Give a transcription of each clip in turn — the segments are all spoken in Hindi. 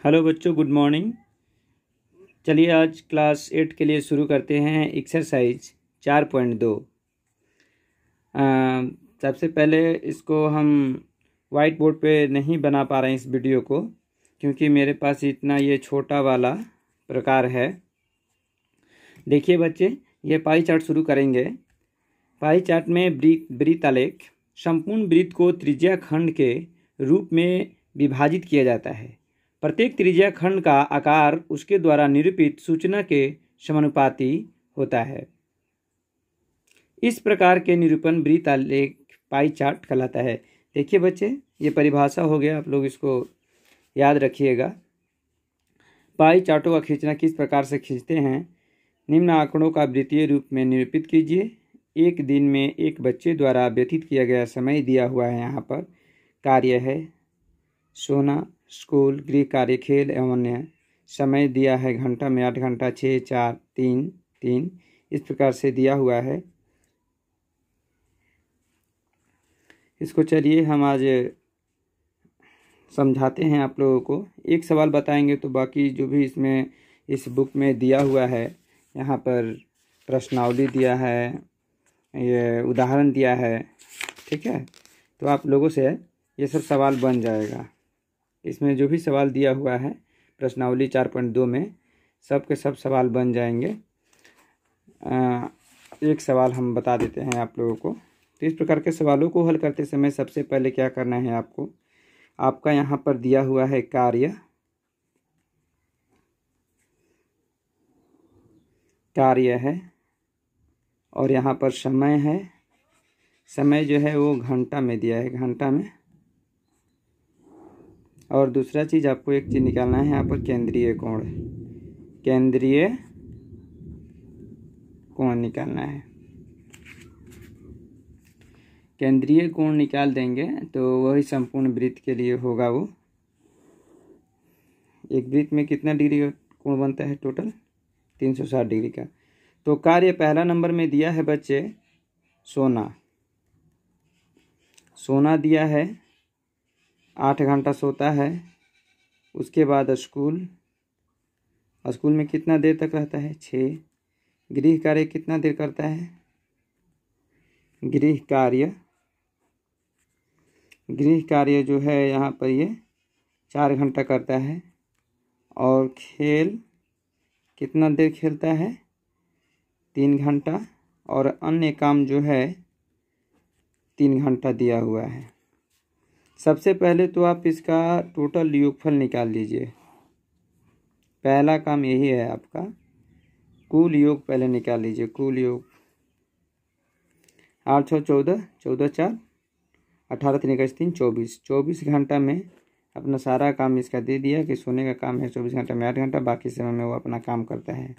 हेलो बच्चों, गुड मॉर्निंग। चलिए आज क्लास 8 के लिए शुरू करते हैं एक्सरसाइज 4.2। सबसे पहले इसको हम वाइट बोर्ड पे नहीं बना पा रहे हैं इस वीडियो को, क्योंकि मेरे पास इतना ये छोटा वाला प्रकार है। देखिए बच्चे, ये पाई चार्ट शुरू करेंगे। पाई चार्ट में वृत्तालेख संपूर्ण वृत्त को त्रिज्या खंड के रूप में विभाजित किया जाता है। प्रत्येक त्रिज्या खंड का आकार उसके द्वारा निरूपित सूचना के समानुपाती होता है। इस प्रकार के निरूपण वृत्तालेख पाई चार्ट कहलाता है। देखिए बच्चे, ये परिभाषा हो गया, आप लोग इसको याद रखिएगा। पाई चार्टों का खींचना किस प्रकार से खींचते हैं। निम्न आंकड़ों का वृत्तीय रूप में निरूपित कीजिए। एक दिन में एक बच्चे द्वारा व्यतीत किया गया समय दिया हुआ है। यहाँ पर कार्य है सोना, स्कूल, गृह कार्य, खेल एवं अन्य। समय दिया है घंटा में 8 घंटा, 6, 4, 3, 3 इस प्रकार से दिया हुआ है। इसको चलिए हम आज समझाते हैं आप लोगों को। एक सवाल बताएंगे तो बाकी जो भी इसमें इस बुक में दिया हुआ है, यहाँ पर प्रश्नावली दिया है, ये उदाहरण दिया है, ठीक है। तो आप लोगों से ये सब सवाल बन जाएगा। इसमें जो भी सवाल दिया हुआ है प्रश्नावली 4.2 में, सब के सब सवाल बन जाएंगे। एक सवाल हम बता देते हैं आप लोगों को। तो इस प्रकार के सवालों को हल करते समय सबसे पहले क्या करना है आपको, आपका यहाँ पर दिया हुआ है कार्य है और यहाँ पर समय है। समय जो है वो घंटा में दिया है, घंटा में। और दूसरा चीज़ आपको एक चीज़ निकालना है, यहाँ पर केंद्रीय कोण निकालना है। केंद्रीय कोण निकाल देंगे तो वही संपूर्ण वृत्त के लिए होगा। वो एक वृत्त में कितना डिग्री का कोण बनता है टोटल? 360 डिग्री का। तो कार्य पहला नंबर में दिया है बच्चे सोना दिया है, 8 घंटा सोता है। उसके बाद स्कूल में कितना देर तक रहता है? 6। गृह कार्य कितना देर करता है? गृह कार्य जो है यहाँ पर ये 4 घंटा करता है। और खेल कितना देर खेलता है? 3 घंटा। और अन्य काम जो है 3 घंटा दिया हुआ है। सबसे पहले तो आप इसका टोटल योगफल निकाल लीजिए। पहला काम यही है आपका, कुल योग पहले निकाल लीजिए। कुल योग 8 6 14, 14 4 18 3 21 3 24। 24 घंटा में अपना सारा काम इसका दे दिया कि सोने का काम है 24 घंटा में 8 घंटा, बाकी समय में वो अपना काम करता है।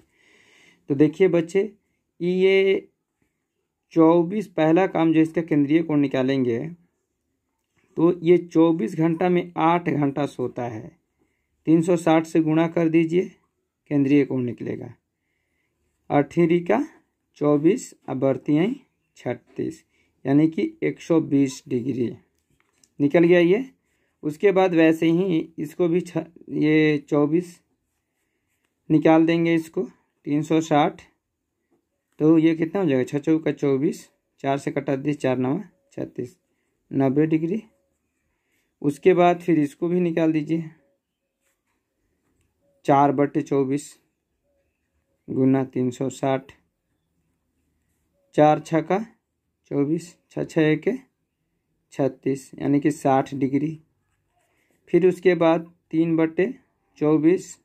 तो देखिए बच्चे, ये 24 पहला काम जो इसका केंद्रीय कोण निकालेंगे तो ये 24 घंटा में 8 घंटा सोता है। 360 से गुणा कर दीजिए, केंद्रीय कोण निकलेगा 8 का 24 अब बढ़ती हैं 36, यानी कि 120 डिग्री निकल गया ये। उसके बाद वैसे ही इसको भी ये 24 निकाल देंगे, इसको 360। तो ये कितना हो जाएगा? 6 चौका 24, 4 से कटा दीजिए, 4 9 36, 90 डिग्री। उसके बाद फिर इसको भी निकाल दीजिए, 4/24 गुना 360, 4 6 का 24, 6 6 1 36, यानी कि 60 डिग्री। फिर उसके बाद 3/24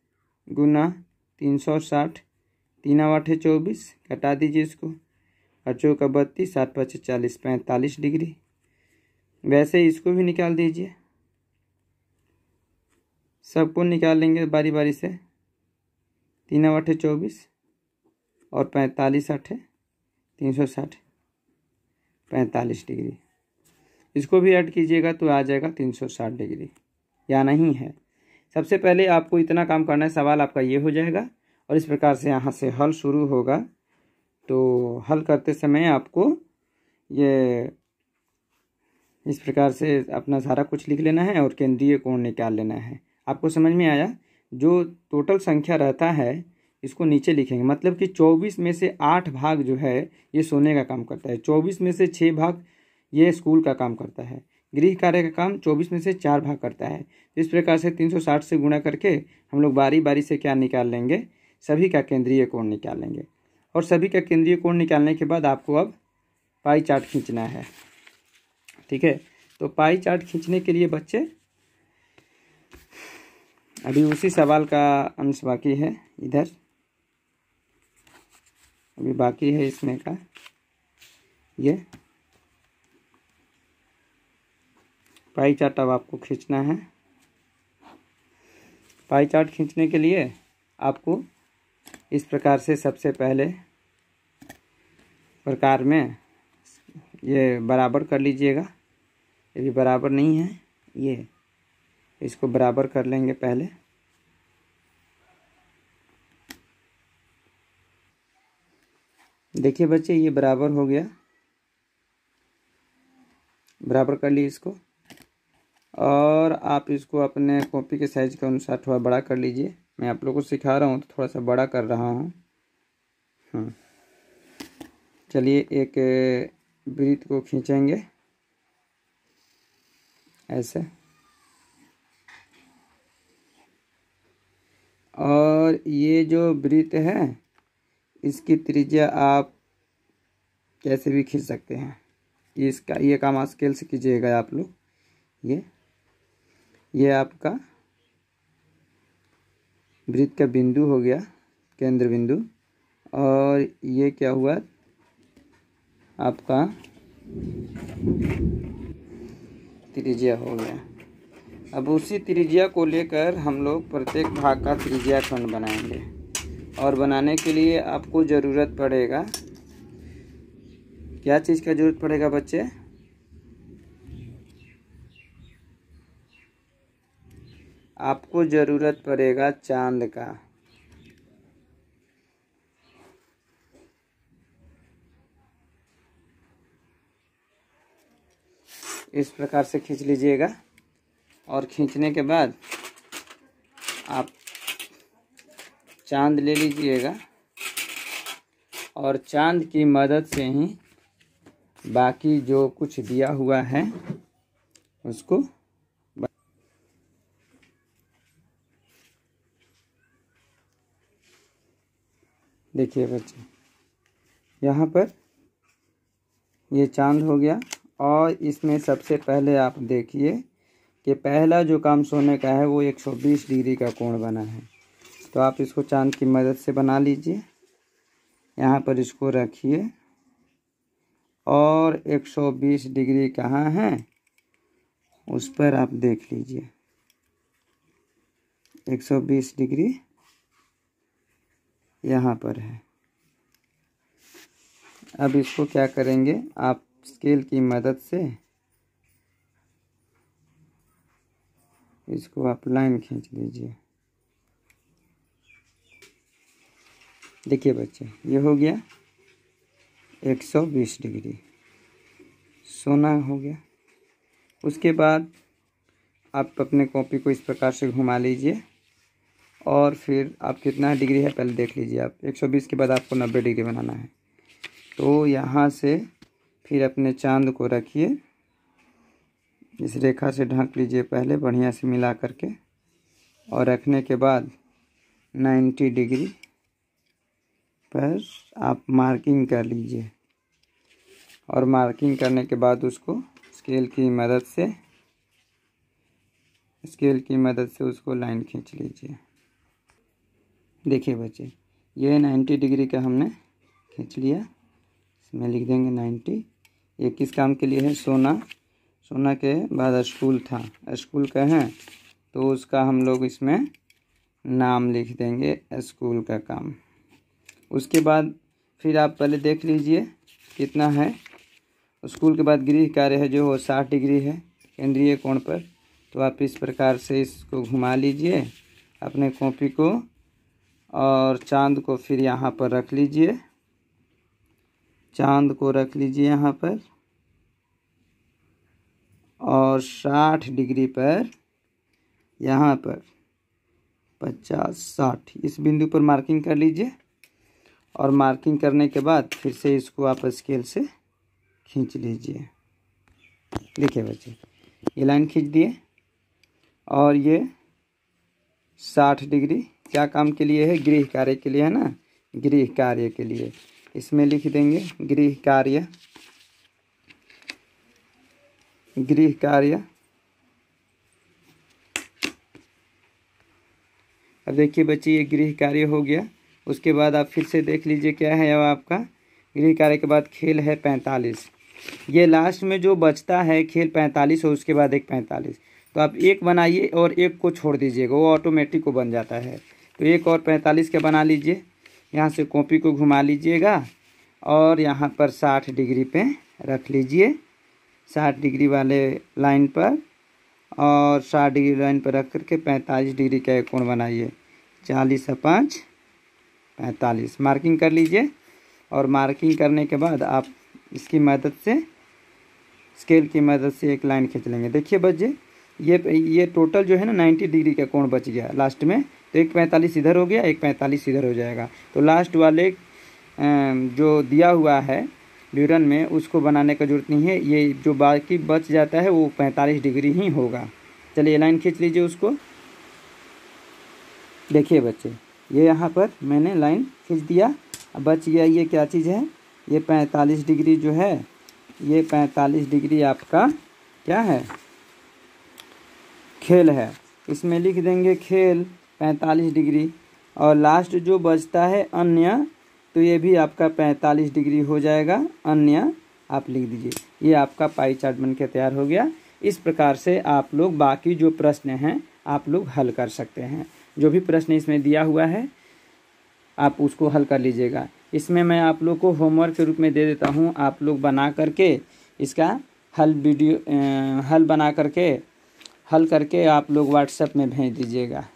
गुना 360, 3 8 24, कटा दीजिए इसको, 8 चौका 32, 7 5 40, 45 डिग्री। वैसे ही इसको भी निकाल दीजिए, सबको निकाल लेंगे बारी बारी से। 3 8 24 और 45 8 360, 45 डिग्री। इसको भी ऐड कीजिएगा तो आ जाएगा 360 डिग्री, या नहीं है। सबसे पहले आपको इतना काम करना है, सवाल आपका ये हो जाएगा। और इस प्रकार से यहाँ से हल शुरू होगा। तो हल करते समय आपको ये इस प्रकार से अपना सारा कुछ लिख लेना है और केंद्रीय कोण निकाल लेना है। आपको समझ में आया? जो टोटल संख्या रहता है इसको नीचे लिखेंगे। मतलब कि 24 में से 8 भाग जो है ये सोने का काम करता है, 24 में से 6 भाग ये स्कूल का काम करता है, गृह कार्य का काम 24 में से 4 भाग करता है। इस प्रकार से 360 से गुणा करके हम लोग बारी बारी से क्या निकाल लेंगे, सभी का केंद्रीय कोण निकाल लेंगे। और सभी का केंद्रीय कोण निकालने के बाद आपको अब पाई चार्ट खींचना है। ठीक है, तो पाई चार्ट खींचने के लिए बच्चे अभी उसी सवाल का अंश बाकी है, इधर अभी बाकी है इसमें का, ये पाई चार्ट अब आपको खींचना है। पाई चार्ट खींचने के लिए आपको इस प्रकार से सबसे पहले प्रकार में ये बराबर कर लीजिएगा। ये भी बराबर नहीं है, ये इसको बराबर कर लेंगे पहले। देखिए बच्चे ये बराबर हो गया, बराबर कर लिए इसको। और आप इसको अपने कॉपी के साइज के अनुसार थोड़ा बड़ा कर लीजिए। मैं आप लोगों को सिखा रहा हूँ तो थोड़ा सा बड़ा कर रहा हूँ। चलिए एक वृत्त को खींचेंगे ऐसे, और ये जो वृत्त है इसकी त्रिज्या आप कैसे भी खींच सकते हैं। ये काम स्केल से कीजिएगा आप लोग। ये आपका वृत्त का बिंदु हो गया, केंद्र बिंदु, और ये क्या हुआ आपका त्रिज्या हो गया। अब उसी त्रिज्या को लेकर हम लोग प्रत्येक भाग का त्रिज्या खंड बनाएंगे। और बनाने के लिए आपको ज़रूरत पड़ेगा, क्या चीज़ का ज़रूरत पड़ेगा बच्चे? आपको ज़रूरत पड़ेगा चांद का। इस प्रकार से खींच लीजिएगा। और खींचने के बाद आप चांद ले लीजिएगा और चांद की मदद से ही बाकी जो कुछ दिया हुआ है उसको देखिए बच्चे, यहाँ पर ये चांद हो गया। और इसमें सबसे पहले आप देखिए कि पहला जो काम सोने का है वो 120 डिग्री का कोण बना है। तो आप इसको चांद की मदद से बना लीजिए। यहाँ पर इसको रखिए और 120 डिग्री कहाँ है उस पर आप देख लीजिए। 120 डिग्री यहाँ पर है। अब इसको क्या करेंगे, आप स्केल की मदद से इसको आप लाइन खींच लीजिए। देखिए बच्चे, ये हो गया 120 डिग्री सोना हो गया। उसके बाद आप अपने कॉपी को इस प्रकार से घुमा लीजिए और फिर आप कितना डिग्री है पहले देख लीजिए। आप 120 के बाद आपको 90 डिग्री बनाना है। तो यहाँ से फिर अपने चांद को रखिए, इस रेखा से ढक लीजिए पहले बढ़िया से मिला करके, और रखने के बाद 90 डिग्री पर आप मार्किंग कर लीजिए। और मार्किंग करने के बाद उसको स्केल की मदद से उसको लाइन खींच लीजिए। देखिए बच्चे, ये 90 डिग्री का हमने खींच लिया। इसमें लिख देंगे 90। ये किस काम के लिए है? सोना के बाद स्कूल था, स्कूल का है तो उसका हम लोग इसमें नाम लिख देंगे, स्कूल का काम। उसके बाद फिर आप पहले देख लीजिए कितना है। स्कूल के बाद गृह कार्य है जो 60 डिग्री है केंद्रीय कोण पर। तो आप इस प्रकार से इसको घुमा लीजिए अपने कॉपी को, और चांद को फिर यहाँ पर रख लीजिए। चांद को रख लीजिए यहाँ पर, और 60 डिग्री पर यहाँ पर 50, 60 इस बिंदु पर मार्किंग कर लीजिए। और मार्किंग करने के बाद फिर से इसको आप स्केल से खींच लीजिए। देखिए बच्चे, ये लाइन खींच दिए और ये 60 डिग्री क्या काम के लिए है? गृह कार्य के लिए है ना, गृह कार्य के लिए। इसमें लिख देंगे गृह कार्य, गृह कार्य। अब देखिए बच्चे, ये गृह कार्य हो गया। उसके बाद आप फिर से देख लीजिए क्या है। अब आपका गृह कार्य के बाद खेल है 45। ये लास्ट में जो बचता है खेल 45 और उसके बाद एक 45, तो आप एक बनाइए और एक को छोड़ दीजिएगा, वो ऑटोमेटिक को बन जाता है। तो एक और 45 के बना लीजिए। यहाँ से कॉपी को घुमा लीजिएगा और यहाँ पर 60 डिग्री पे रख लीजिए, 60 डिग्री वाले लाइन पर, और 60 डिग्री लाइन पर रख करके 45 डिग्री का एक कोण बनाइए। 40 और 5 45 मार्किंग कर लीजिए। और मार्किंग करने के बाद आप इसकी मदद से, स्केल की मदद से एक लाइन खींच लेंगे। देखिए बच्चे, ये टोटल जो है ना 90 डिग्री का कोण बच गया लास्ट में। तो एक 45 इधर हो गया, एक 45 इधर हो जाएगा। तो लास्ट वाले जो दिया हुआ है विवरण में उसको बनाने का जरूरत नहीं है, ये जो बाकी बच जाता है वो 45 डिग्री ही होगा। चलिए लाइन खींच लीजिए उसको। देखिए बच्चे, ये यहाँ पर मैंने लाइन खींच दिया। अब बच गया ये क्या चीज़ है, ये 45 डिग्री जो है, ये 45 डिग्री आपका क्या है? खेल है। इसमें लिख देंगे खेल 45 डिग्री। और लास्ट जो बचता है अन्य, तो ये भी आपका 45 डिग्री हो जाएगा, अन्य आप लिख दीजिए। ये आपका पाई चार्ट बन के तैयार हो गया। इस प्रकार से आप लोग बाकी जो प्रश्न हैं आप लोग हल कर सकते हैं। जो भी प्रश्न इसमें दिया हुआ है आप उसको हल कर लीजिएगा। इसमें मैं आप लोग को होमवर्क के रूप में दे देता हूँ, आप लोग बना करके इसका हल बना करके हल करके आप लोग व्हाट्सएप में भेज दीजिएगा।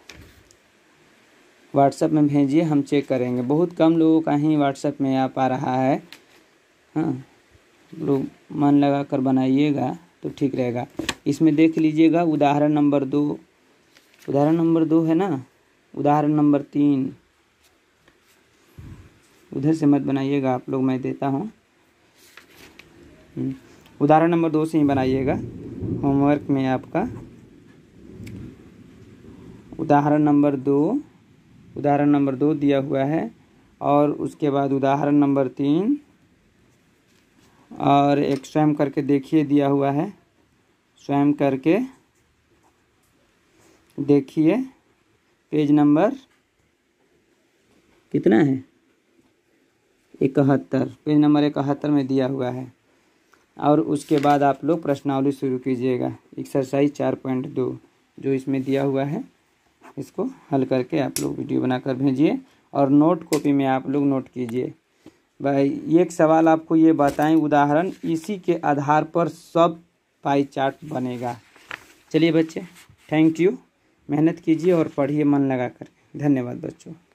व्हाट्सएप में भेजिए, हम चेक करेंगे। बहुत कम लोगों का ही व्हाट्सएप में आ पा रहा है। हाँ, लोग मन लगा कर बनाइएगा तो ठीक रहेगा। इसमें देख लीजिएगा उदाहरण नंबर 2, उदाहरण नंबर 2 है ना, उदाहरण नंबर 3 उधर से मत बनाइएगा आप लोग, मैं देता हूँ। उदाहरण नंबर 2 से ही बनाइएगा होमवर्क में आपका। उदाहरण नंबर 2 दिया हुआ है, और उसके बाद उदाहरण नंबर 3 और एक स्वयं करके देखिए दिया हुआ है। स्वयं करके देखिए, पेज नंबर कितना है? 71, पेज नंबर 71 में दिया हुआ है। और उसके बाद आप लोग प्रश्नावली शुरू कीजिएगा। एक्सरसाइज 4.2 जो इसमें दिया हुआ है, इसको हल करके आप लोग वीडियो बनाकर भेजिए और नोट कॉपी में आप लोग नोट कीजिए। भाई एक सवाल आपको ये बताएं उदाहरण, इसी के आधार पर सब पाई चार्ट बनेगा। चलिए बच्चे, थैंक यू। मेहनत कीजिए और पढ़िए मन लगा कर। धन्यवाद बच्चों।